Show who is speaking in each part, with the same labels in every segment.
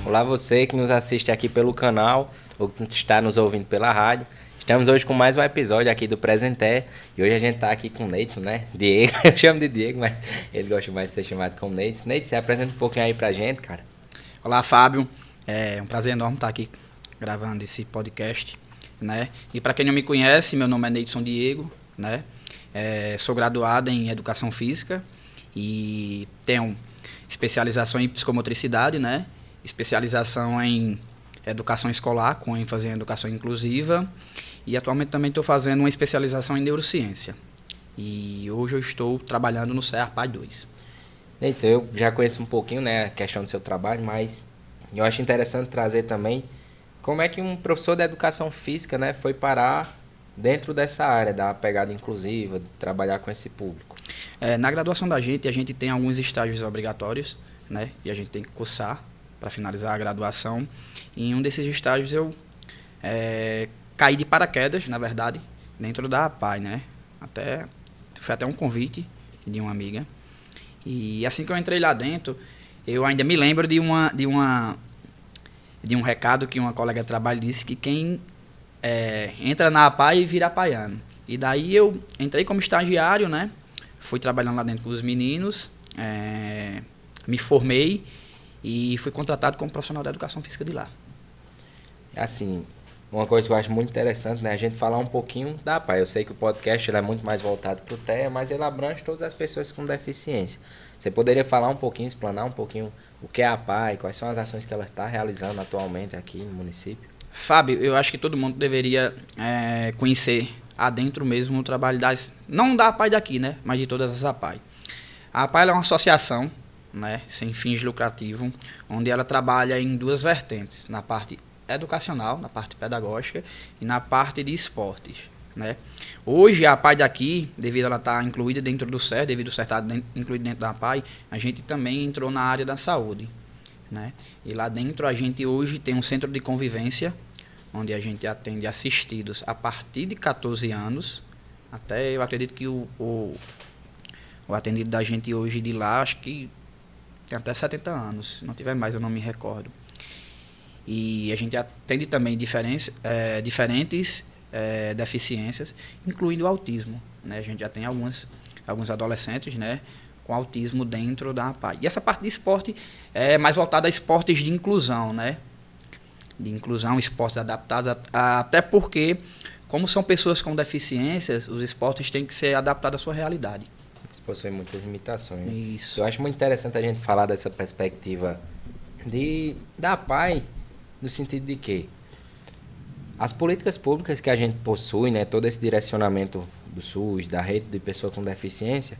Speaker 1: Olá você que nos assiste aqui pelo canal ou que está nos ouvindo pela rádio. Estamos hoje com mais um episódio aqui do Presenté e hoje a gente está aqui com o Neidson, né? Diego, eu chamo de Diego, mas ele gosta mais de ser chamado como Neidson. Neidson, você apresenta um pouquinho aí pra gente, cara.
Speaker 2: Olá, Fábio. É um prazer enorme estar aqui gravando esse podcast, né? E para quem não me conhece, meu nome é Neidson Diego, né? Sou graduado em Educação Física e tenho especialização em Psicomotricidade, né? Especialização em Educação Escolar, com ênfase em Educação Inclusiva. E atualmente também estou fazendo uma especialização em Neurociência. E hoje eu estou trabalhando no CEARPAI 2.
Speaker 1: Neidson, eu já conheço um pouquinho, né, a questão do seu trabalho, mas eu acho interessante trazer também como é que um professor de Educação Física, né, foi parar dentro dessa área da pegada inclusiva, de trabalhar com esse público.
Speaker 2: Na graduação da gente, a gente tem alguns estágios obrigatórios, né? E a gente tem que cursar para finalizar a graduação. E em um desses estágios eu caí de paraquedas, na verdade, dentro da APAI, né? Foi até um convite de uma amiga. E assim que eu entrei lá dentro, eu ainda me lembro de um recado que uma colega de trabalho disse que quem entra na APAI vira apaiano. E daí eu entrei como estagiário, né? Fui trabalhando lá dentro com os meninos, me formei e fui contratado como profissional da Educação Física de lá.
Speaker 1: Assim, uma coisa que eu acho muito interessante, né, a gente falar um pouquinho da APAI. Eu sei que o podcast ele é muito mais voltado para o TEA, mas ele abrange todas as pessoas com deficiência. Você poderia falar um pouquinho, explanar um pouquinho o que é a APAI, quais são as ações que ela está realizando atualmente aqui no município?
Speaker 2: Fábio, eu acho que todo mundo deveria conhecer adentro mesmo o trabalho não da APAI daqui, né, mas de todas as APAI. A APAI é uma associação, né, sem fins lucrativos, onde ela trabalha em duas vertentes, na parte educacional, na parte pedagógica e na parte de esportes, né. Hoje a APAI daqui, devido a ela estar incluída dentro do CER, devido ao CER estar incluído dentro da APAI, a gente também entrou na área da saúde, né. E lá dentro a gente hoje tem um centro de convivência, onde a gente atende assistidos a partir de 14 anos, até eu acredito que o atendido da gente hoje de lá, acho que tem até 70 anos, se não tiver mais eu não me recordo. E a gente atende também diferentes deficiências, incluindo o autismo, né? A gente já tem alguns adolescentes, né, com autismo dentro da APAI. E essa parte de esporte é mais voltada a esportes de inclusão, né? De inclusão, esportes adaptados, até porque, como são pessoas com deficiências, os esportes têm que ser adaptados à sua realidade.
Speaker 1: Eles possuem muitas limitações. Né?
Speaker 2: Isso.
Speaker 1: Eu acho muito interessante a gente falar dessa perspectiva da APAI, no sentido de que as políticas públicas que a gente possui, né, todo esse direcionamento do SUS, da rede de pessoa com deficiência,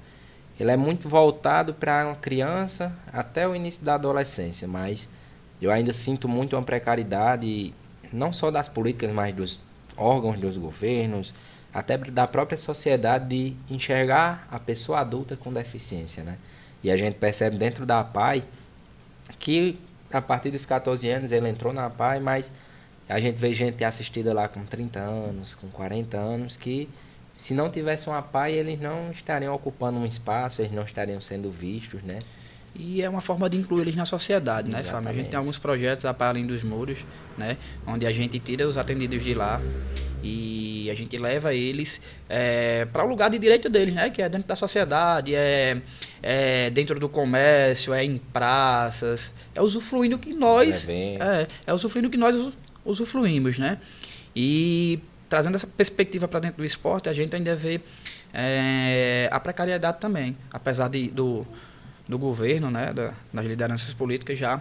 Speaker 1: ele é muito voltado para uma criança até o início da adolescência, mas eu ainda sinto muito uma precariedade, não só das políticas, mas dos órgãos, dos governos, até da própria sociedade de enxergar a pessoa adulta com deficiência, né? E a gente percebe dentro da APAI que a partir dos 14 anos ele entrou na APAI, mas a gente vê gente assistida lá com 30 anos, com 40 anos, que se não tivesse uma APAI eles não estariam ocupando um espaço, eles não estariam sendo vistos, né?
Speaker 2: E é uma forma de incluir eles na sociedade, né, Fábio? A gente tem alguns projetos para além dos muros, né, onde a gente tira os atendidos de lá e a gente leva eles para o lugar de direito deles, né, que é dentro da sociedade, dentro do comércio, em praças, usufruindo que nós usufruímos, né? E trazendo essa perspectiva para dentro do esporte, a gente ainda vê a precariedade também, apesar do governo, né, das lideranças políticas já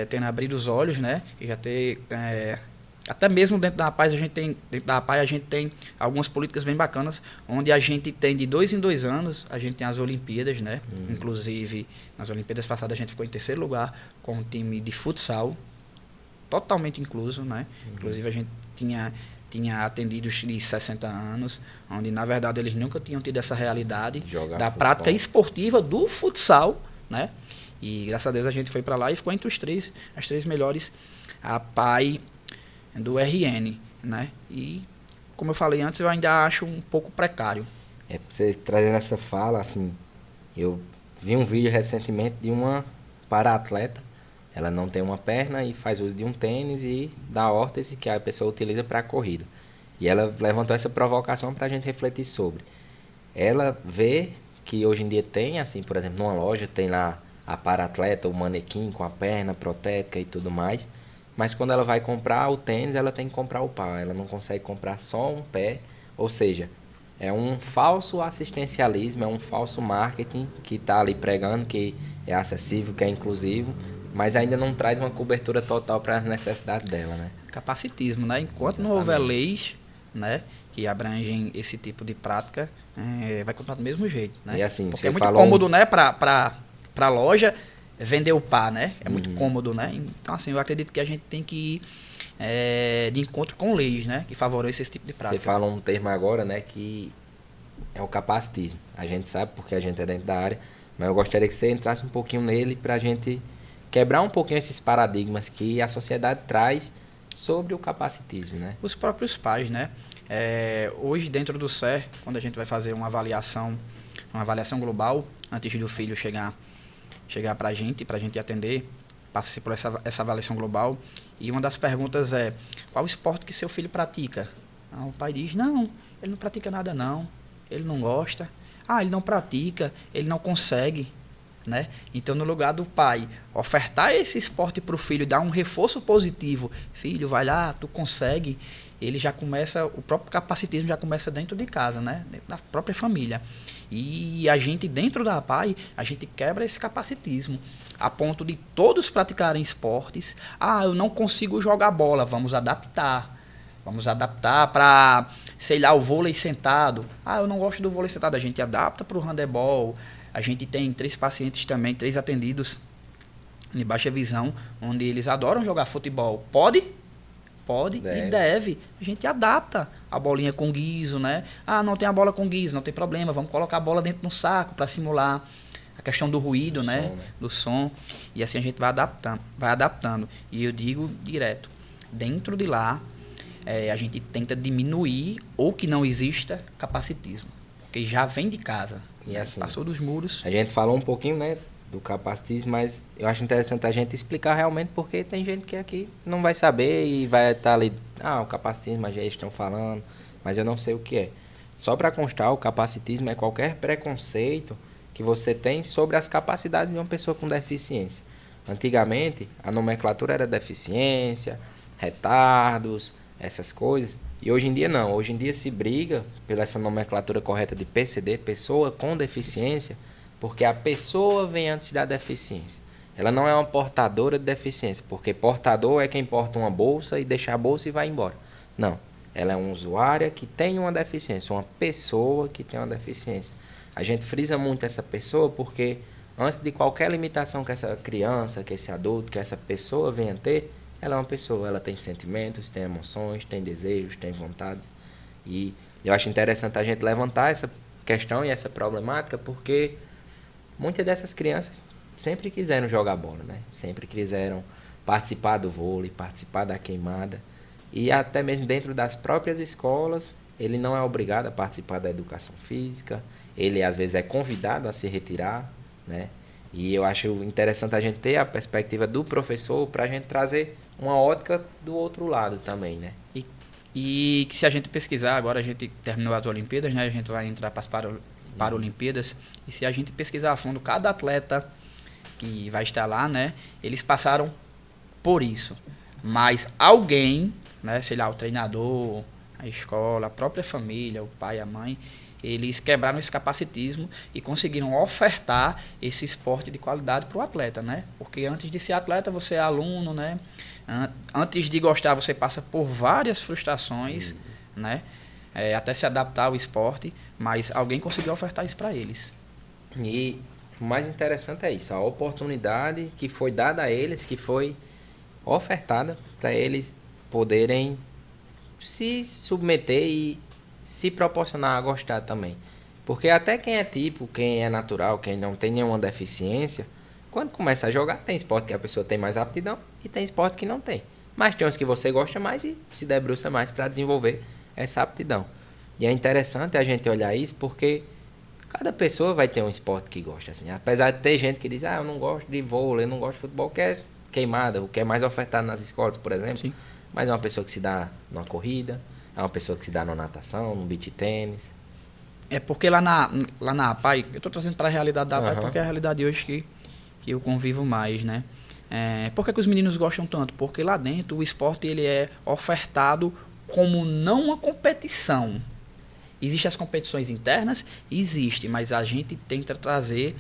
Speaker 2: tendo abrido os olhos, né, e já ter até mesmo dentro da APAI a gente tem algumas políticas bem bacanas, onde a gente tem de 2 em 2 anos, a gente tem as Olimpíadas, né, inclusive nas Olimpíadas passadas a gente ficou em 3º lugar com um time de futsal totalmente incluso, né, inclusive a gente tinha atendidos de 60 anos, onde na verdade eles nunca tinham tido essa realidade da prática esportiva do futsal, né? E graças a Deus a gente foi para lá e ficou entre as 3 melhores APAI do RN, né? E como eu falei antes, eu ainda acho um pouco precário.
Speaker 1: Você trazendo essa fala, assim, eu vi um vídeo recentemente de uma para-atleta Ela não tem uma perna e faz uso de um tênis e da órtese que a pessoa utiliza para a corrida. E ela levantou essa provocação para a gente refletir sobre. Ela vê que hoje em dia tem, assim, por exemplo, numa loja tem lá a para-atleta, o manequim com a perna protética e tudo mais. Mas quando ela vai comprar o tênis, ela tem que comprar o par. Ela não consegue comprar só um pé. Ou seja, é um falso assistencialismo, é um falso marketing que está ali pregando que é acessível, que é inclusivo, mas ainda não traz uma cobertura total para as necessidades dela, né?
Speaker 2: Capacitismo, né? Enquanto não
Speaker 1: Exatamente.
Speaker 2: houver leis, né, que abrangem esse tipo de prática, vai continuar do mesmo jeito, né?
Speaker 1: E assim,
Speaker 2: Porque
Speaker 1: você
Speaker 2: é muito
Speaker 1: falou
Speaker 2: cômodo, né, pra loja vender o par, né? É muito
Speaker 1: Uhum.
Speaker 2: cômodo, né? Então, assim, eu acredito que a gente tem que ir de encontro com leis, né, que favoreçam esse tipo de
Speaker 1: Você
Speaker 2: prática.
Speaker 1: falou um termo agora, né, que é o capacitismo. A gente sabe porque a gente é dentro da área, mas eu gostaria que você entrasse um pouquinho nele para a gente quebrar um pouquinho esses paradigmas que a sociedade traz sobre o capacitismo, né?
Speaker 2: Os próprios pais, né? Hoje, dentro do SER, quando a gente vai fazer uma avaliação global, antes do filho chegar para a gente atender, passa-se por essa avaliação global. E uma das perguntas é: qual esporte que seu filho pratica? O pai diz: não, ele não pratica nada não, ele não gosta. Ele não pratica, ele não consegue. Né? Então, no lugar do pai ofertar esse esporte para o filho, dar um reforço positivo, filho, vai lá, tu consegue, ele já começa, o próprio capacitismo já começa dentro de casa, né? Dentro da própria família. E a gente, dentro da PAI, a gente quebra esse capacitismo, a ponto de todos praticarem esportes. Eu não consigo jogar bola, vamos adaptar. Vamos adaptar para, sei lá, o vôlei sentado. Eu não gosto do vôlei sentado, a gente adapta para o handebol. A gente tem 3 pacientes também, 3 atendidos de baixa visão, onde eles adoram jogar futebol. Pode e deve. A gente adapta a bolinha com guiso, né? Não tem a bola com guiso, não tem problema, vamos colocar a bola dentro do saco para simular a questão do ruído, né?
Speaker 1: Som, né?
Speaker 2: Do som. E assim a gente vai adaptando. E eu digo direto, dentro de lá, a gente tenta diminuir ou que não exista capacitismo. Porque já vem de casa.
Speaker 1: E assim,
Speaker 2: Passou dos muros.
Speaker 1: a gente falou um pouquinho, né, do capacitismo, mas eu acho interessante a gente explicar realmente porque tem gente que aqui não vai saber e vai estar ali, o capacitismo, mas já estão falando, mas eu não sei o que é. Só para constar, o capacitismo é qualquer preconceito que você tem sobre as capacidades de uma pessoa com deficiência. Antigamente, a nomenclatura era deficiência, retardos, essas coisas. E hoje em dia não. Hoje em dia se briga pela essa nomenclatura correta de PCD, pessoa com deficiência, porque a pessoa vem antes da deficiência. Ela não é uma portadora de deficiência, porque portador é quem porta uma bolsa e deixa a bolsa e vai embora. Não. Ela é uma usuária que tem uma deficiência, uma pessoa que tem uma deficiência. A gente frisa muito essa pessoa porque antes de qualquer limitação que essa criança, que esse adulto, que essa pessoa venha ter, ela é uma pessoa, ela tem sentimentos, tem emoções, tem desejos, tem vontades. E eu acho interessante a gente levantar essa questão e essa problemática porque muitas dessas crianças sempre quiseram jogar bola, né? Sempre quiseram participar do vôlei, participar da queimada. E até mesmo dentro das próprias escolas, ele não é obrigado a participar da educação física, ele às vezes é convidado a se retirar, né? E eu acho interessante a gente ter a perspectiva do professor para a gente trazer uma ótica do outro lado também, né?
Speaker 2: E que se a gente pesquisar, agora a gente terminou as Olimpíadas, né? A gente vai entrar para as Paralimpíadas. E se a gente pesquisar a fundo, cada atleta que vai estar lá, né? Eles passaram por isso. Mas alguém, né? Sei lá, o treinador, a escola, a própria família, o pai, a mãe, eles quebraram esse capacitismo e conseguiram ofertar esse esporte de qualidade para o atleta, né? Porque antes de ser atleta, você é aluno, né? Antes de gostar, você passa por várias frustrações, né? Até se adaptar ao esporte, mas alguém conseguiu ofertar isso para eles.
Speaker 1: E o mais interessante é isso, a oportunidade que foi dada a eles, que foi ofertada para eles poderem se submeter e se proporcionar a gostar também. Porque até quem é tipo, quem é natural, quem não tem nenhuma deficiência, quando começa a jogar, tem esporte que a pessoa tem mais aptidão e tem esporte que não tem. Mas tem uns que você gosta mais e se debruça mais para desenvolver essa aptidão. E é interessante a gente olhar isso porque cada pessoa vai ter um esporte que gosta. Assim. Apesar de ter gente que diz, eu não gosto de vôlei, eu não gosto de futebol, que queimada, o que é mais ofertado nas escolas, por exemplo.
Speaker 2: Sim.
Speaker 1: Mas é uma pessoa que se dá numa corrida, é uma pessoa que se dá numa natação, num beach tênis.
Speaker 2: É porque lá na APAI, eu estou trazendo para a realidade da APAI porque é a realidade hoje que eu convivo mais, né? Por que os meninos gostam tanto? Porque lá dentro o esporte ele é ofertado como não uma competição. Existem as competições internas? Existe, mas a gente tenta trazer,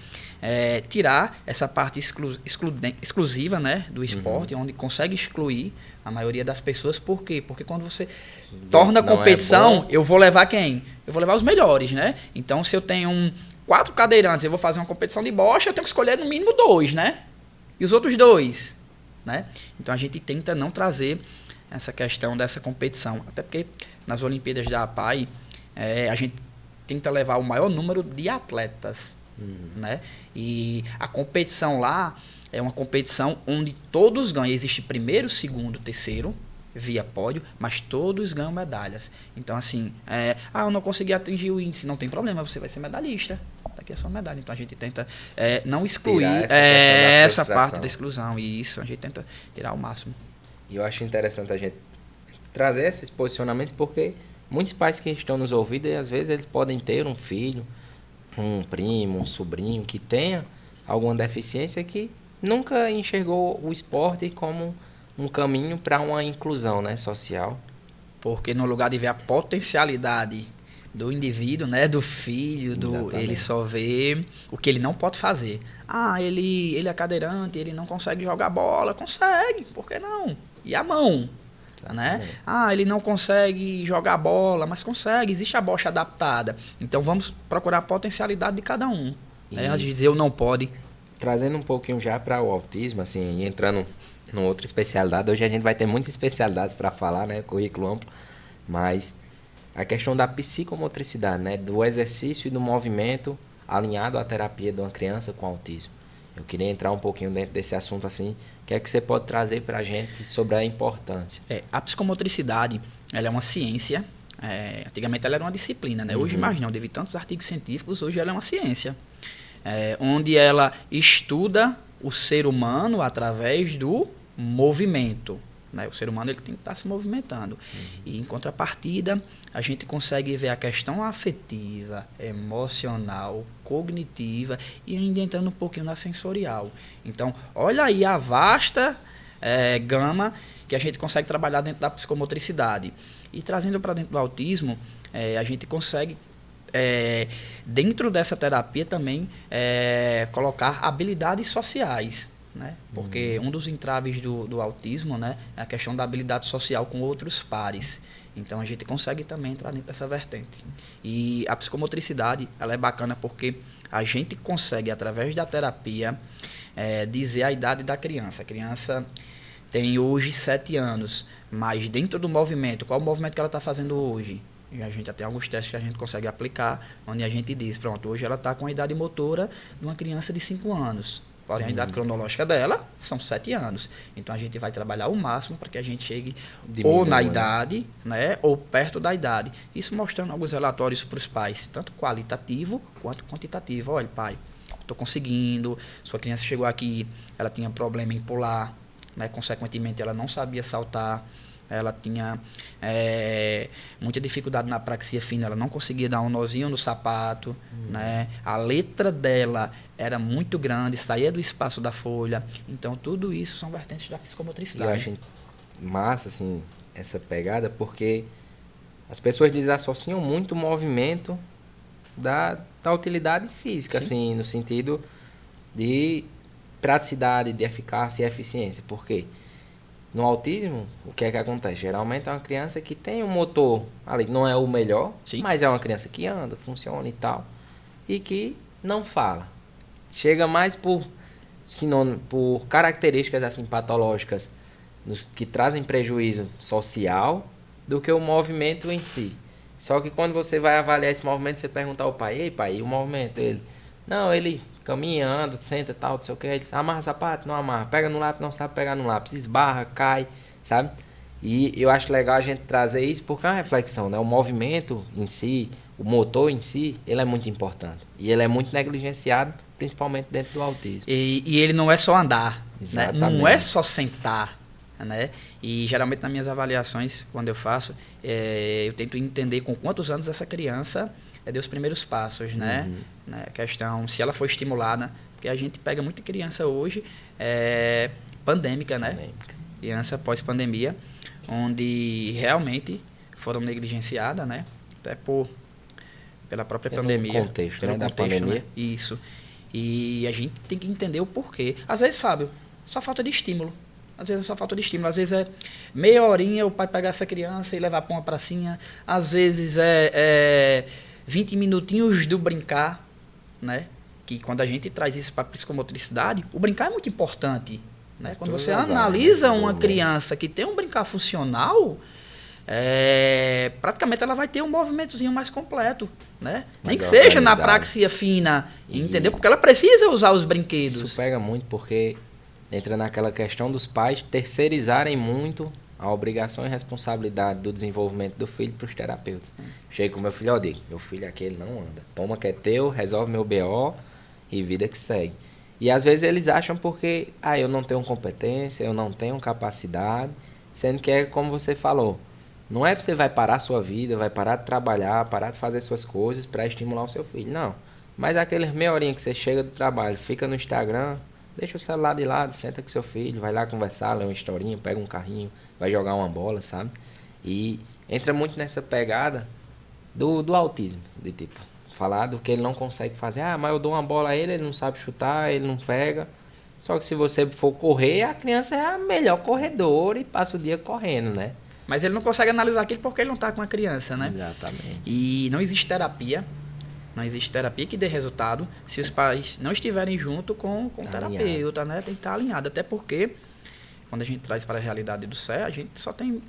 Speaker 2: tirar essa parte exclusiva, né, do esporte, onde consegue excluir a maioria das pessoas. Por quê? Porque quando você torna competição, eu vou levar quem? Eu vou levar os melhores, né? Então, se eu tenho 4 cadeirantes, eu vou fazer uma competição de bocha, eu tenho que escolher no mínimo 2, né? E os outros 2, né? Então, a gente tenta não trazer essa questão dessa competição. Até porque nas Olimpíadas da APAI, a gente tenta levar o maior número de atletas, né? E a competição lá é uma competição onde todos ganham. Existe primeiro, segundo, terceiro, via pódio, mas todos ganham medalhas. Então, assim, eu não consegui atingir o índice, não tem problema, você vai ser medalhista. Daqui é só medalha. Então, a gente tenta não excluir essa parte da exclusão. E isso, a gente tenta tirar ao máximo.
Speaker 1: E eu acho interessante a gente trazer esses posicionamentos, porque muitos pais que estão nos ouvindo, às vezes eles podem ter um filho, um primo, um sobrinho que tenha alguma deficiência que nunca enxergou o esporte como um caminho para uma inclusão, né, social.
Speaker 2: Porque no lugar de ver a potencialidade do indivíduo, né, do filho, ele só vê o que ele não pode fazer. Ele é cadeirante, ele não consegue jogar bola. Consegue, por que não? E a mão? Né? Ele não consegue jogar bola, mas consegue, existe a bocha adaptada. Então vamos procurar a potencialidade de cada um. Antes de dizer eu não pode.
Speaker 1: Trazendo um pouquinho já para o autismo, assim, entrando em outra especialidade. Hoje a gente vai ter muitas especialidades para falar, né? Currículo amplo. Mas a questão da psicomotricidade, né? Do exercício e do movimento alinhado à terapia de uma criança com autismo. Eu queria entrar um pouquinho dentro desse assunto, assim. O que é que você pode trazer para a gente sobre a importância?
Speaker 2: A psicomotricidade, ela é uma ciência. Antigamente ela era uma disciplina, né? Hoje mais não, devido a tantos artigos científicos, hoje ela é uma ciência. Onde ela estuda o ser humano através do movimento. Né? O ser humano ele tem que estar se movimentando. E em contrapartida, a gente consegue ver a questão afetiva, emocional, cognitiva e ainda entrando um pouquinho na sensorial. Então, olha aí a vasta gama que a gente consegue trabalhar dentro da psicomotricidade. E trazendo para dentro do autismo, a gente consegue, dentro dessa terapia também, colocar habilidades sociais. Né? Porque um dos entraves do autismo, né, é a questão da habilidade social com outros pares. Então, a gente consegue também entrar dentro dessa vertente. E a psicomotricidade, ela é bacana porque a gente consegue, através da terapia, dizer a idade da criança. A criança tem hoje 7 anos, mas dentro do movimento, qual o movimento que ela está fazendo hoje? E a gente já tem alguns testes que a gente consegue aplicar, onde a gente diz, pronto, hoje ela está com a idade motora de uma criança de 5 anos. Porém, a idade cronológica dela são 7 anos. Então, a gente vai trabalhar o máximo para que a gente chegue ou na idade, né, ou perto da idade. Isso mostrando alguns relatórios para os pais, tanto qualitativo quanto quantitativo. Olha, pai, estou conseguindo, sua criança chegou aqui, ela tinha problema em pular, né, consequentemente, ela não sabia saltar, ela tinha muita dificuldade na apraxia fina, ela não conseguia dar um nozinho no sapato, né? A letra dela era muito grande, saía do espaço da folha. Então, tudo isso são vertentes da psicomotricidade.
Speaker 1: E eu acho massa, assim, essa pegada, porque as pessoas desassociam muito o movimento da utilidade física, assim, no sentido de praticidade, de eficácia e eficiência. Por quê? No autismo, o que é que acontece? Geralmente é uma criança que tem um motor ali, não é o melhor, mas é uma criança que anda, funciona e tal, e que não fala. Chega mais por características assim patológicas que trazem prejuízo social do que o movimento em si. Só que quando você vai avaliar esse movimento, você pergunta ao pai, ei pai, e o movimento? Ele, não, ele caminha, anda, senta, tal, não sei o que. Ele diz, amarra sapato, não amarra. Pega no lápis, não sabe pegar no lápis. Esbarra, cai, sabe? E eu acho legal a gente trazer isso porque é uma reflexão, né? O movimento em si, o motor em si, ele é muito importante. E ele é muito negligenciado, principalmente dentro do autismo.
Speaker 2: E ele não é só andar, né? Não é só sentar, né? E geralmente nas minhas avaliações, quando eu faço, eu tento entender com quantos anos essa criança deu os primeiros passos, né? A questão, se ela foi estimulada, porque a gente pega muita criança hoje pandêmica, né? Criança pós-pandemia, onde realmente foram negligenciadas, né? Até pela própria pandemia.
Speaker 1: Contexto,
Speaker 2: pelo
Speaker 1: né?
Speaker 2: contexto,
Speaker 1: Da pandemia.
Speaker 2: né? Isso. E a gente tem que entender o porquê. Às vezes, Fábio, só falta de estímulo. Às vezes é só falta de estímulo. Às vezes é meia horinha o pai pegar essa criança e levar para uma pracinha. Às vezes é 20 minutinhos do brincar, né? Que quando a gente traz isso para a psicomotricidade, o brincar é muito importante. Né? Quando você analisa uma criança que tem um brincar funcional, praticamente ela vai ter um movimentozinho mais completo. Né? Nem que seja na praxia fina, entendeu? Porque ela precisa usar os brinquedos.
Speaker 1: Isso pega muito porque entra naquela questão dos pais terceirizarem muito a obrigação e responsabilidade do desenvolvimento do filho para os terapeutas. Chego com meu filho, ó, digo, meu filho aqui ele não anda. Toma que é teu, resolve meu BO e vida que segue. E às vezes eles acham porque, eu não tenho competência, eu não tenho capacidade, sendo que é como você falou, não é que você vai parar a sua vida, vai parar de trabalhar, parar de fazer suas coisas para estimular o seu filho, não. Mas aqueles meia horinha que você chega do trabalho, fica no Instagram, deixa o celular de lado, senta com seu filho, vai lá conversar, lê uma historinha, pega um carrinho, vai jogar uma bola, sabe? E entra muito nessa pegada do autismo, de tipo, falar do que ele não consegue fazer. Mas eu dou uma bola a ele, ele não sabe chutar, ele não pega. Só que se você for correr, a criança é a melhor corredora e passa o dia correndo, né?
Speaker 2: Mas ele não consegue analisar aquilo porque ele não está com a criança, né?
Speaker 1: Exatamente.
Speaker 2: E não existe terapia. Não existe terapia que dê resultado se os pais não estiverem junto com o terapeuta, né? Tem que estar alinhado. Até porque, quando a gente traz para a realidade do CEA, a gente só tem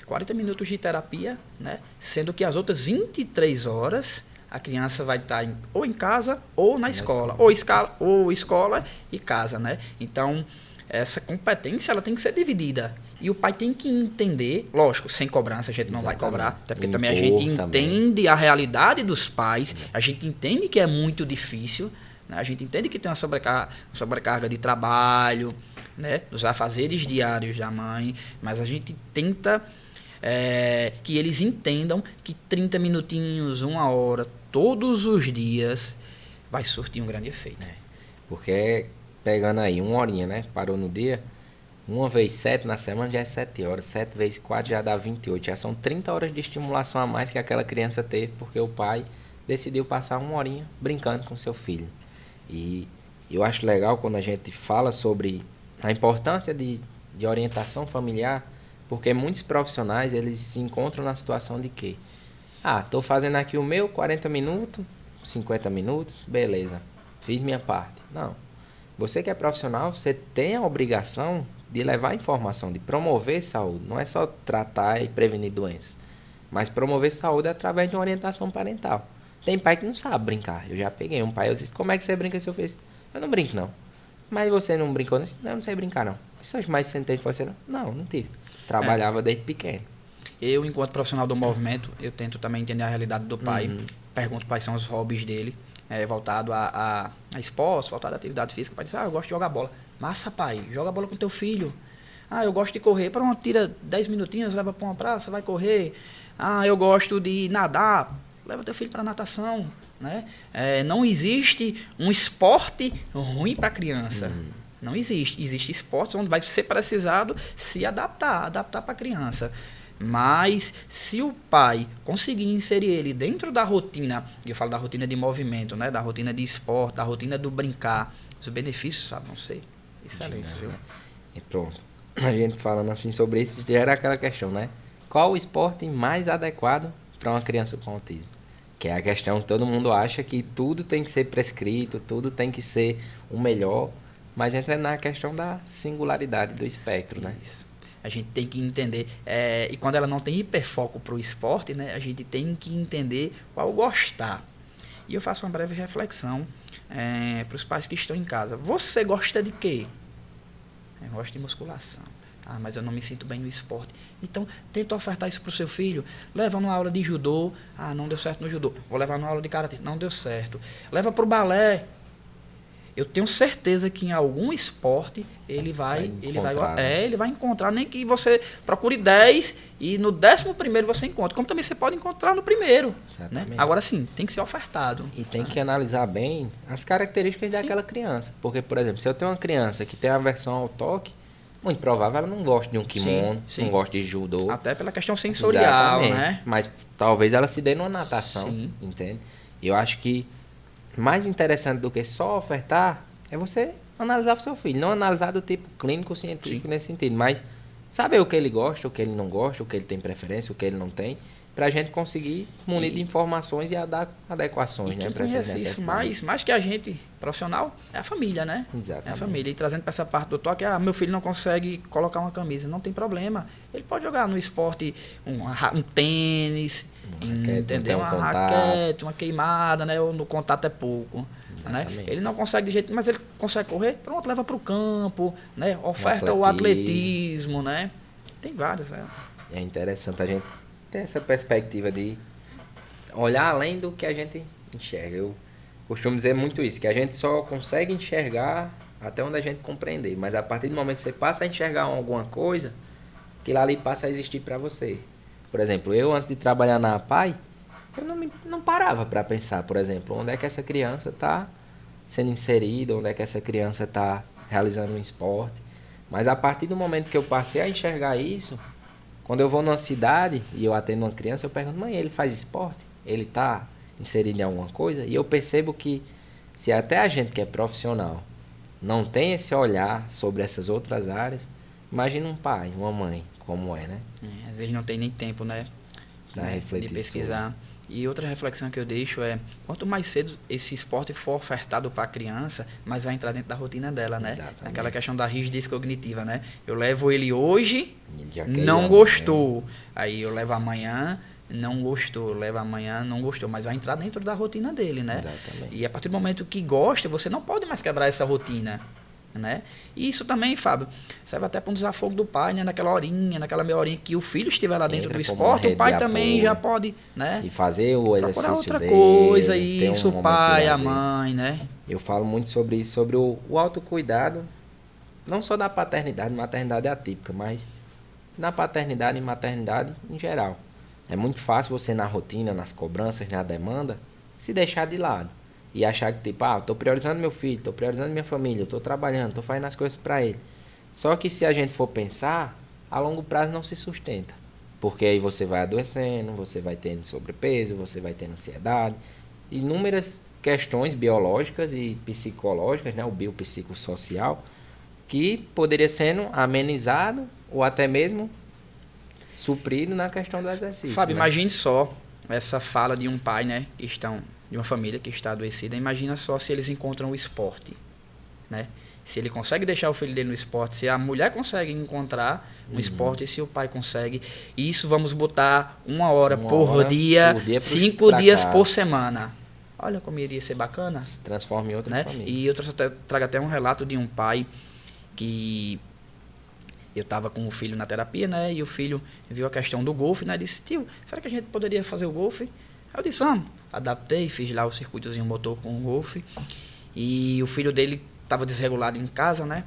Speaker 2: 40 minutos de terapia, né? Sendo que as outras 23 horas a criança vai estar ou em casa ou na escola. Ou escola e casa, né? Então, essa competência ela tem que ser dividida. E o pai tem que entender, lógico, sem cobrança a gente não vai cobrar, até porque também a gente entende a realidade dos pais, a gente entende que é muito difícil, né? A gente entende que tem uma sobrecarga de trabalho, né? Dos afazeres diários da mãe, mas a gente tenta que eles entendam que 30 minutinhos, 1 hora, todos os dias, vai surtir um grande efeito.
Speaker 1: Porque pegando aí 1 horinha, né? Parou no dia... 1 vezes 7 na semana já é 7 horas. 7 vezes 4 já dá 28. Já são 30 horas de estimulação a mais que aquela criança teve porque o pai decidiu passar 1 horinha brincando com seu filho. E eu acho legal quando a gente fala sobre a importância de orientação familiar, porque muitos profissionais eles se encontram na situação de que estou fazendo aqui o meu 40 minutos, 50 minutos, beleza, fiz minha parte. Não. Você que é profissional, você tem a obrigação de levar informação, de promover saúde. Não é só tratar e prevenir doenças, mas promover saúde através de uma orientação parental. Tem pai que não sabe brincar. Eu já peguei um pai, eu disse, como é que você brinca se eu fiz? Eu não brinco, não. Mas você não brincou? Não, eu não sei brincar, não. Mas você não teve força, não? Não, não tive. Trabalhava desde pequeno.
Speaker 2: Eu, enquanto profissional do movimento, eu tento também entender a realidade do pai. Pergunto quais são os hobbies dele, voltado a esportes, voltado a atividade física. O pai diz, eu gosto de jogar bola. Massa, pai, joga bola com teu filho. Eu gosto de correr. Pronto, tira 10 minutinhos, leva para uma praça, vai correr. Eu gosto de nadar. Leva teu filho para natação. Né? Não existe um esporte ruim para a criança. Não existe. Existe esportes onde vai ser precisado se adaptar para a criança. Mas se o pai conseguir inserir ele dentro da rotina, e eu falo da rotina de movimento, né? Da rotina de esporte, da rotina do brincar, os benefícios vão ser excelentes, viu?
Speaker 1: E pronto. A gente falando assim sobre isso, gera aquela questão, né? Qual o esporte mais adequado para uma criança com autismo? Que é a questão que todo mundo acha que tudo tem que ser prescrito, tudo tem que ser o melhor, mas entra na questão da singularidade do espectro, né?
Speaker 2: Isso. A gente tem que entender, e quando ela não tem hiperfoco para o esporte, né, a gente tem que entender qual gostar. E eu faço uma breve reflexão para os pais que estão em casa. Você gosta de quê? Eu gosto de musculação. Mas eu não me sinto bem no esporte. Então, tenta ofertar isso para o seu filho. Leva numa aula de judô. Não deu certo no judô. Vou levar numa aula de karatê. Não deu certo. Leva para o balé. eu tenho certeza que em algum esporte ele vai encontrar, nem que você procure 10 e no 11º você encontra, como também você pode encontrar no primeiro, né? Agora sim, tem que ser ofertado.
Speaker 1: E tem que analisar bem as características daquela criança, porque, por exemplo, se eu tenho uma criança que tem aversão ao toque, muito provável ela não goste de um kimono, não goste de judô.
Speaker 2: Até pela questão sensorial, né?
Speaker 1: Mas talvez ela se dê numa natação, entende? Eu acho que mais interessante do que só ofertar é você analisar o seu filho. Não analisar do tipo clínico, científico nesse sentido, mas saber o que ele gosta, o que ele não gosta, o que ele tem preferência, o que ele não tem, para a gente conseguir munir de informações e adequações, né, para essas necessidades.
Speaker 2: Isso, mais que a gente profissional, é a família, né?
Speaker 1: Exatamente.
Speaker 2: É a família. E trazendo para essa parte do toque, meu filho não consegue colocar uma camisa, não tem problema. Ele pode jogar no esporte um tênis, entendeu? Uma raquete, uma queimada, né? Ou no contato é pouco. Né? Ele não consegue de jeito, mas ele consegue correr, pronto, leva para o campo, né? Oferta o atletismo, né? Tem vários.
Speaker 1: É interessante a gente ter essa perspectiva de olhar além do que a gente enxerga. Eu costumo dizer muito isso, que a gente só consegue enxergar até onde a gente compreender, mas a partir do momento que você passa a enxergar alguma coisa, aquilo ali passa a existir para você. Por exemplo, eu antes de trabalhar na APAI, eu não parava para pensar, por exemplo, onde é que essa criança está sendo inserida, onde é que essa criança está realizando um esporte. Mas a partir do momento que eu passei a enxergar isso, quando eu vou numa cidade e eu atendo uma criança, eu pergunto, mãe, ele faz esporte? Ele está inserido em alguma coisa? E eu percebo que se até a gente que é profissional não tem esse olhar sobre essas outras áreas, imagina um pai, uma mãe, como é, né?
Speaker 2: Às vezes não tem nem tempo, né? De pesquisar. E outra reflexão que eu deixo é, quanto mais cedo esse esporte for ofertado para a criança, mais vai entrar dentro da rotina dela, né?
Speaker 1: Exatamente.
Speaker 2: Aquela questão da rigidez cognitiva, né? Eu levo ele hoje,
Speaker 1: não
Speaker 2: gostou. Aí eu levo amanhã, não gostou. Levo amanhã, não gostou. Mas vai entrar dentro da rotina dele, né?
Speaker 1: Exatamente.
Speaker 2: E a partir do momento que gosta, você não pode mais quebrar essa rotina. Né? E isso também, Fábio, serve até para um desafogo do pai, né? Naquela horinha, naquela meia horinha que o filho estiver lá dentro do esporte, o pai também já pode, né?
Speaker 1: E fazer o exercício
Speaker 2: outra
Speaker 1: dele,
Speaker 2: coisa, isso, o pai, a mãe, né?
Speaker 1: Eu falo muito sobre isso, sobre o autocuidado, não só da paternidade, maternidade atípica, mas na paternidade e maternidade em geral. É muito fácil você na rotina, nas cobranças, na demanda, se deixar de lado. E achar que, tipo, eu tô priorizando meu filho, tô priorizando minha família, eu tô trabalhando, tô fazendo as coisas para ele. Só que se a gente for pensar, a longo prazo não se sustenta. Porque aí você vai adoecendo, você vai tendo sobrepeso, você vai tendo ansiedade. Inúmeras questões biológicas e psicológicas, né, o biopsicossocial, que poderia sendo amenizado ou até mesmo suprido na questão do exercício.
Speaker 2: Fábio,
Speaker 1: né?
Speaker 2: Imagine só essa fala de um pai, né, de uma família que está adoecida. Imagina só se eles encontram o esporte, né? Se ele consegue deixar o filho dele no esporte, se a mulher consegue encontrar um esporte, e se o pai consegue. E isso vamos botar uma hora por dia 5 dias por semana. Olha como iria ser bacana.
Speaker 1: Se transforma em outra
Speaker 2: né?
Speaker 1: família.
Speaker 2: E eu trago até um relato de um pai que eu estava com o filho na terapia, né? E o filho viu a questão do golfe, né? Disse, tio, será que a gente poderia fazer o golfe? Aí eu disse, vamos. Adaptei, fiz lá o circuitozinho motor com o golfe. E o filho dele estava desregulado em casa, né?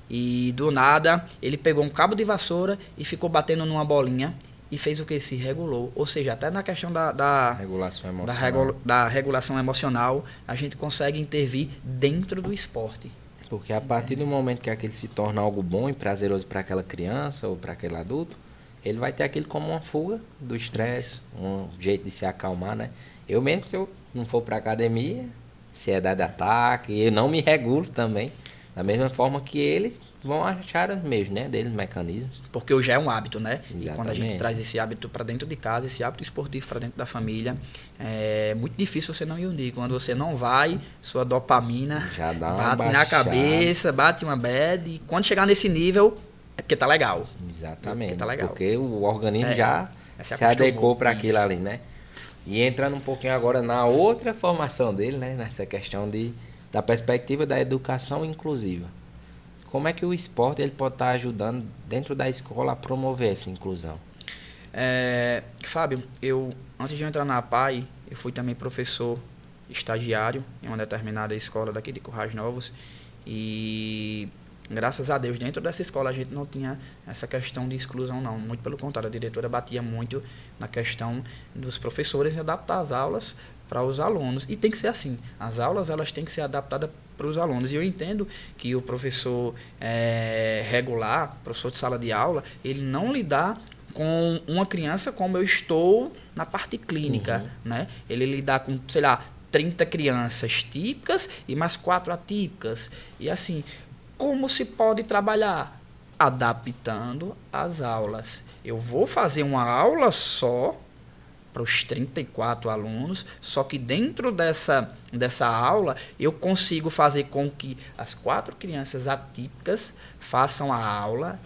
Speaker 2: E do nada, ele pegou um cabo de vassoura e ficou batendo numa bolinha e fez o que? Se regulou. Ou seja, até na questão da
Speaker 1: regulação emocional.
Speaker 2: Da regulação emocional, a gente consegue intervir dentro do esporte.
Speaker 1: Porque a partir do momento que aquilo se torna algo bom e prazeroso para aquela criança ou para aquele adulto, ele vai ter aquilo como uma fuga do estresse, um jeito de se acalmar, né? Eu mesmo, se eu não for para academia, ansiedade ataque, eu não me regulo também. Da mesma forma que eles vão achar mesmo, né, deles mecanismos.
Speaker 2: Porque hoje é um hábito, né?
Speaker 1: Exatamente.
Speaker 2: E quando a gente traz esse hábito para dentro de casa, esse hábito esportivo para dentro da família, é muito difícil você não ir unir. Quando você não vai, sua dopamina
Speaker 1: já dá uma
Speaker 2: bate
Speaker 1: baixada.
Speaker 2: na cabeça, bate uma bad. E quando chegar nesse nível, é porque tá legal.
Speaker 1: Exatamente.
Speaker 2: Tá legal.
Speaker 1: Porque o organismo já se adequou para aquilo ali, né? E entrando um pouquinho agora na outra formação dele, né? Nessa questão da perspectiva da educação inclusiva. Como é que o esporte ele pode estar ajudando dentro da escola a promover essa inclusão?
Speaker 2: Fábio, antes de eu entrar na APAI, eu fui também professor estagiário em uma determinada escola daqui de Currais Novos e graças a Deus dentro dessa escola a gente não tinha essa questão de exclusão não, muito pelo contrário, a diretora batia muito na questão dos professores em adaptar as aulas para os alunos e tem que ser assim, as aulas elas têm que ser adaptadas para os alunos e eu entendo que o professor regular, professor de sala de aula, ele não lidar com uma criança como eu estou na parte clínica, né? Ele lidar com, sei lá, 30 crianças típicas e mais 4 atípicas. E assim, como se pode trabalhar? Adaptando as aulas. Eu vou fazer uma aula só para os 34 alunos, só que dentro dessa aula eu consigo fazer com que as 4 crianças atípicas façam a aula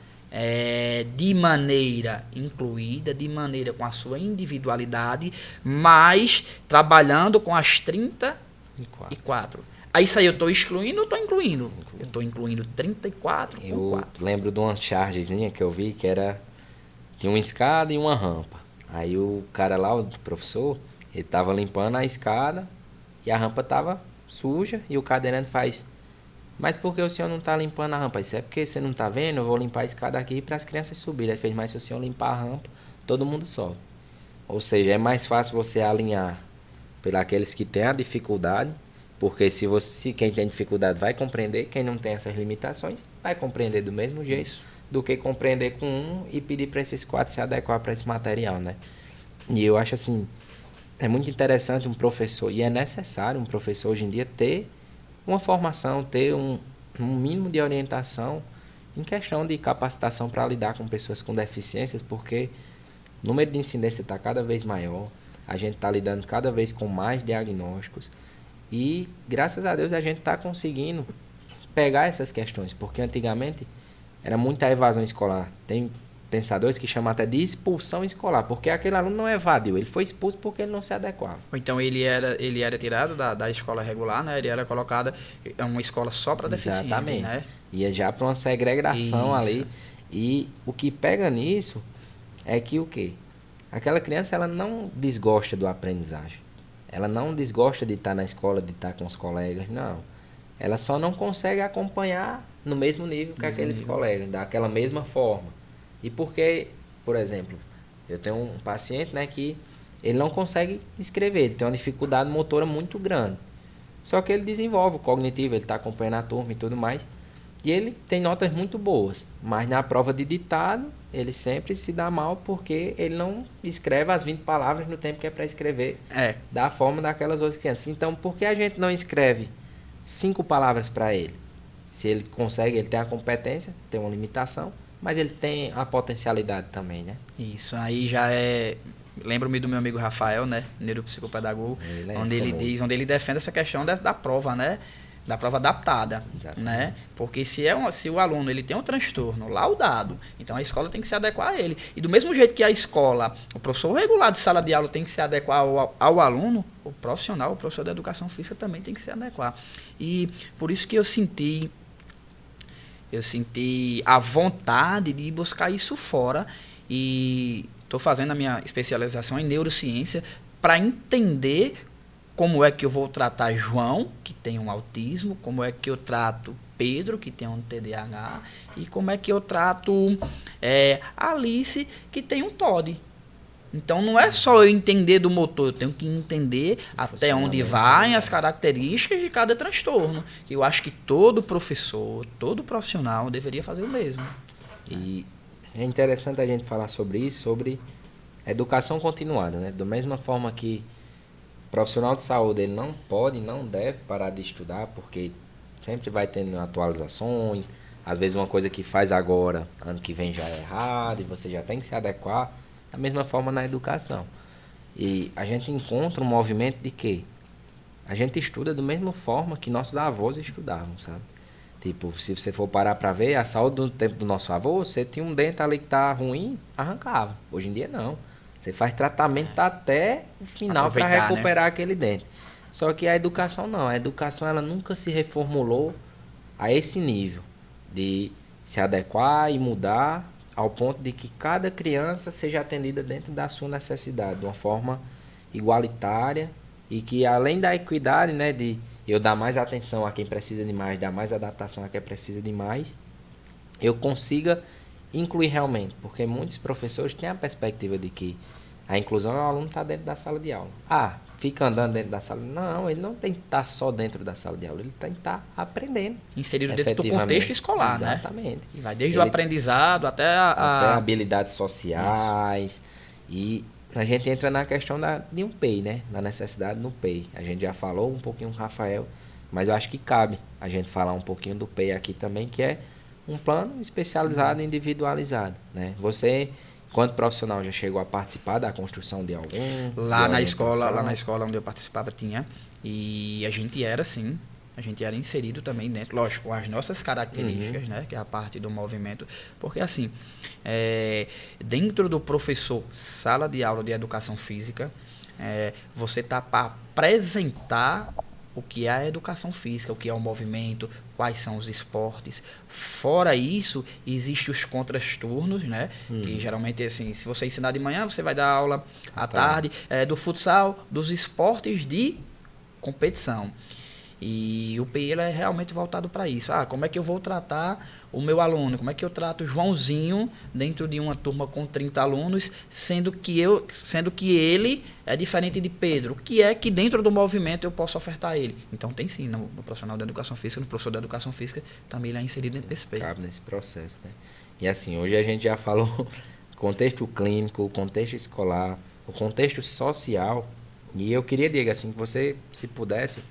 Speaker 2: de maneira incluída, de maneira com a sua individualidade, mas trabalhando com as 34. Aí isso aí eu estou excluindo ou estou incluindo? Eu estou incluindo 34 com 4.
Speaker 1: Eu lembro de uma chargezinha que eu vi que tinha uma escada e uma rampa. Aí o cara lá, o professor, ele tava limpando a escada e a rampa tava suja e o cadeirante faz: mas por que o senhor não tá limpando a rampa? Isso é porque você não tá vendo, eu vou limpar a escada aqui para as crianças subirem. Ele fez: mas se o senhor limpar a rampa, todo mundo sobe. Ou seja, é mais fácil você alinhar pelos que têm a dificuldade, porque se quem tem dificuldade vai compreender, quem não tem essas limitações vai compreender do mesmo jeito. Isso. Do que compreender com um e pedir para esses 4 se adequar para esse material, né? E eu acho assim, é muito interessante um professor, e é necessário um professor hoje em dia ter uma formação, ter um mínimo de orientação em questão de capacitação para lidar com pessoas com deficiências, porque o número de incidência está cada vez maior, a gente está lidando cada vez com mais diagnósticos e, graças a Deus, a gente está conseguindo pegar essas questões, porque antigamente era muita evasão escolar. Tem pensadores que chamam até de expulsão escolar, porque aquele aluno não evadiu, ele foi expulso porque ele não se adequava.
Speaker 2: Ou então ele era tirado da escola regular, né? Ele era colocado em uma escola só para deficiente,
Speaker 1: Exatamente.
Speaker 2: né?
Speaker 1: Ia já para uma segregação ali. E o que pega nisso é que o quê? Aquela criança ela não desgosta do aprendizagem. Ela não desgosta de estar na escola, de estar com os colegas, não. Ela só não consegue acompanhar no mesmo nível que aqueles colegas, daquela mesma forma. E porque, por exemplo, eu tenho um paciente, né, que ele não consegue escrever, ele tem uma dificuldade motora muito grande. Só que ele desenvolve o cognitivo, ele está acompanhando a turma e tudo mais. E ele tem notas muito boas, mas na prova de ditado, ele sempre se dá mal porque ele não escreve as 20 palavras no tempo que é para escrever da forma daquelas outras crianças. Então, por que a gente não escreve 5 palavras para ele? Se ele consegue, ele tem a competência, tem uma limitação, mas ele tem a potencialidade também, né?
Speaker 2: Isso, aí já é... Lembro-me do meu amigo Rafael, né? Neuropsicopedagogo, onde ele defende essa questão da prova, né? Da prova adaptada, né? Porque se o aluno ele tem um transtorno laudado, então a escola tem que se adequar a ele. E do mesmo jeito que a escola, o professor regular de sala de aula tem que se adequar ao aluno, o professor da educação física também tem que se adequar. E por isso que eu senti a vontade de buscar isso fora e estou fazendo a minha especialização em neurociência para entender como é que eu vou tratar João, que tem um autismo, como é que eu trato Pedro, que tem um TDAH, e como é que eu trato Alice, que tem um TOD. Então não é só eu entender do motor, eu tenho que entender até onde vai as características de cada transtorno. Eu acho que todo professor, todo profissional deveria fazer o mesmo.
Speaker 1: E é interessante a gente falar sobre isso, sobre educação continuada, né? Da mesma forma que o profissional de saúde ele não pode, não deve parar de estudar, porque sempre vai tendo atualizações, às vezes uma coisa que faz agora, ano que vem já é errado, e você já tem que se adequar. Da mesma forma na educação. E a gente encontra um movimento de que a gente estuda da mesma forma que nossos avós estudavam, sabe? Tipo, se você for parar para ver, a saúde do tempo do nosso avô, você tinha um dente ali que tá ruim, arrancava. Hoje em dia não. Você faz tratamento até o final para recuperar, né, aquele dente. Só que a educação não. A educação ela nunca se reformulou a esse nível de se adequar e mudar ao ponto de que cada criança seja atendida dentro da sua necessidade, de uma forma igualitária e que além da equidade, né, de eu dar mais atenção a quem precisa de mais, dar mais adaptação a quem precisa de mais, eu consiga incluir realmente, porque muitos professores têm a perspectiva de que a inclusão é o aluno estar dentro da sala de aula. Ah, fica andando dentro da sala. Não, ele não tem que estar só dentro da sala de aula, ele tem que estar aprendendo.
Speaker 2: Inserido dentro do contexto escolar, né?
Speaker 1: Exatamente.
Speaker 2: E vai desde o aprendizado até a
Speaker 1: habilidades sociais. Isso. E a gente entra na questão de um PEI, né? Na necessidade no PEI. A gente já falou um pouquinho com o Rafael, mas eu acho que cabe a gente falar um pouquinho do PEI aqui também, que é um plano especializado e individualizado, né? Você, enquanto profissional, já chegou a participar da construção de algum?
Speaker 2: Lá na escola onde eu participava tinha, e a gente era sim, a gente era inserido também dentro, lógico, com as nossas características, né, que é a parte do movimento, porque assim, dentro do professor sala de aula de educação física, você está para apresentar o que é a educação física, o que é o movimento, quais são os esportes. Fora isso, existem os contraturnos, né? Que geralmente, assim, se você ensinar de manhã, você vai dar aula à tarde, do futsal, dos esportes de competição. E o PI ele é realmente voltado para isso. Como é que eu vou tratar o meu aluno? Como é que eu trato o Joãozinho dentro de uma turma com 30 alunos, sendo que ele é diferente de Pedro? O que é que dentro do movimento eu posso ofertar a ele? Então tem sim, no profissional da educação física, no professor da educação física, também ele é inserido dentro desse PI.
Speaker 1: Cabe nesse processo, né? E assim, hoje a gente já falou contexto clínico, o contexto escolar, o contexto social, e eu queria, Diego, assim, que você, se pudesse,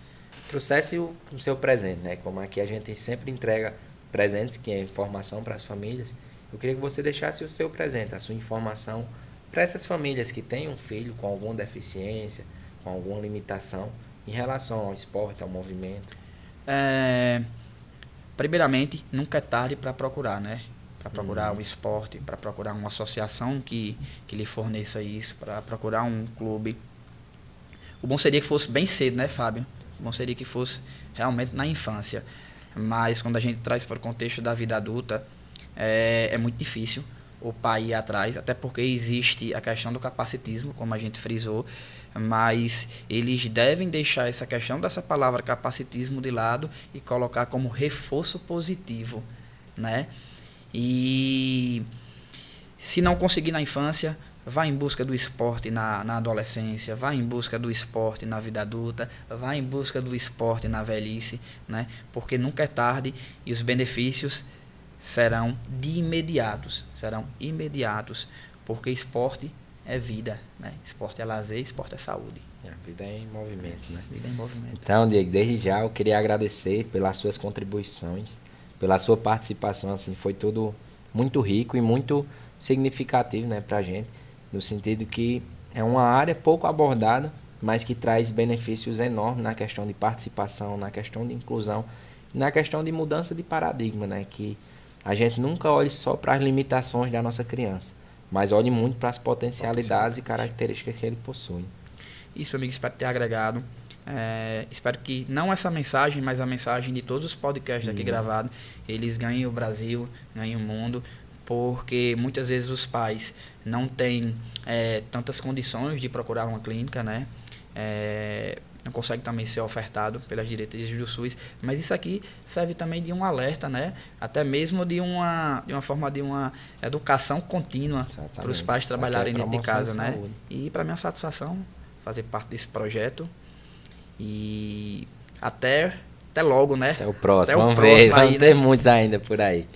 Speaker 1: trouxesse o seu presente, né? Como aqui a gente sempre entrega presentes, que é informação para as famílias. Eu queria que você deixasse o seu presente, a sua informação para essas famílias que têm um filho com alguma deficiência, com alguma limitação em relação ao esporte, ao movimento.
Speaker 2: Primeiramente, nunca é tarde para procurar, né? Para procurar um esporte, para procurar uma associação que lhe forneça isso, para procurar um clube. O bom seria que fosse bem cedo, né, Fábio? O bom seria que fosse realmente na infância. Mas quando a gente traz para o contexto da vida adulta, é muito difícil o pai ir atrás, até porque existe a questão do capacitismo, como a gente frisou, mas eles devem deixar essa questão dessa palavra capacitismo de lado e colocar como reforço positivo, né? E se não conseguir na infância, vá em busca do esporte na adolescência, vá em busca do esporte na vida adulta, vá em busca do esporte na velhice, né? Porque nunca é tarde e os benefícios serão imediatos, porque esporte é vida, né? Esporte é lazer, esporte é saúde.
Speaker 1: A vida é em movimento, né?
Speaker 2: Vida é em movimento.
Speaker 1: Então, Diego, desde já eu queria agradecer pelas suas contribuições, pela sua participação, assim, foi tudo muito rico e muito significativo, né, pra gente, no sentido que é uma área pouco abordada, mas que traz benefícios enormes na questão de participação, na questão de inclusão, na questão de mudança de paradigma, né, que a gente nunca olhe só para as limitações da nossa criança, mas olhe muito para as potencialidades e características que ele possui.
Speaker 2: Isso, amigo, espero ter agregado. Espero que não essa mensagem, mas a mensagem de todos os podcasts aqui gravados, eles ganhem o Brasil, ganhem o mundo, porque muitas vezes os pais não têm tantas condições de procurar uma clínica, né? Não consegue também ser ofertado pelas diretrizes do SUS, mas isso aqui serve também de um alerta, né? Até mesmo de uma forma de uma educação contínua para os pais trabalharem dentro de casa, né? E para minha satisfação fazer parte desse projeto e até logo, né?
Speaker 1: Até o próximo, vamos ver, vamos ter muitos ainda por aí.